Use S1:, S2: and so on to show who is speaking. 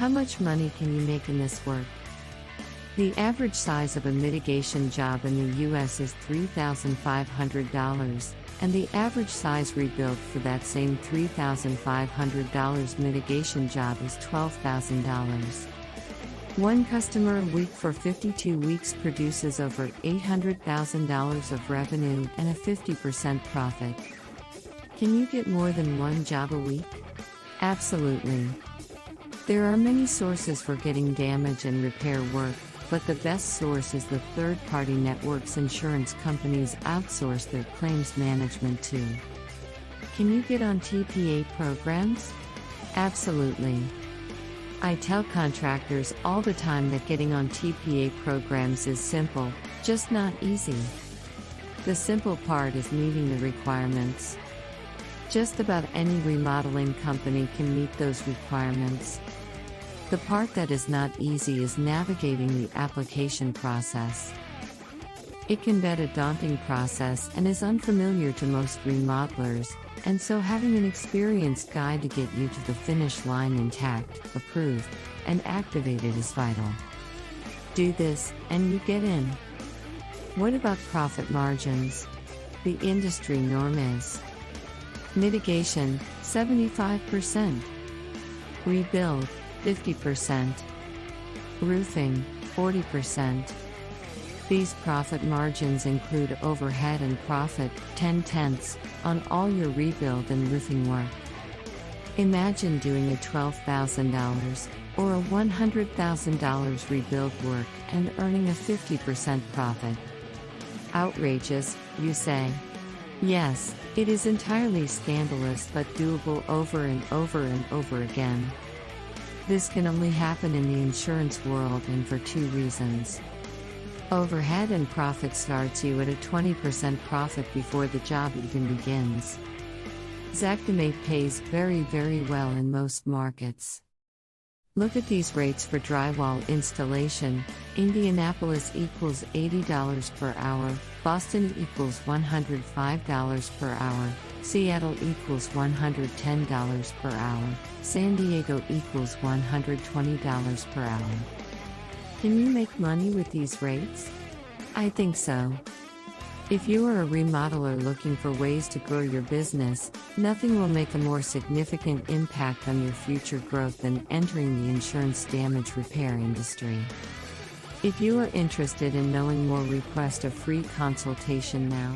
S1: How much money can you make in this work? The average size of a mitigation job in the U.S. is $3,500, and the average size rebuild for that same $3,500 mitigation job is $12,000. One customer a week for 52 weeks produces over $800,000 of revenue and a 50% profit. Can you get more than one job a week? Absolutely. There are many sources for getting damage and repair work, but the best source is the third-party networks insurance companies outsource their claims management to. Can you get on TPA programs? Absolutely. I tell contractors all the time that getting on TPA programs is simple, just not easy. The simple part is meeting the requirements. Just about any remodeling company can meet those requirements. The part that is not easy is navigating the application process. It can be a daunting process and is unfamiliar to most remodelers, and so having an experienced guide to get you to the finish line intact, approved, and activated is vital. Do this, and you get in. What about profit margins? The industry norm is mitigation, 75%. Rebuild, 50%. Roofing, 40%. These profit margins include overhead and profit, 10/10, on all your rebuild and roofing work. Imagine doing a $12,000 or a $100,000 rebuild work and earning a 50% profit. Outrageous, you say? Yes, it is entirely scandalous but doable over and over and over again. This can only happen in the insurance world and for two reasons. Overhead and profit starts you at a 20% profit before the job even begins. Xactimate pays very well in most markets. Look at these rates for drywall installation. Indianapolis equals $80 per hour, Boston equals $105 per hour, Seattle equals $110 per hour, San Diego equals $120 per hour. Can you make money with these rates? I think so. If you are a remodeler looking for ways to grow your business, nothing will make a more significant impact on your future growth than entering the insurance damage repair industry. If you are interested in knowing more, request a free consultation now.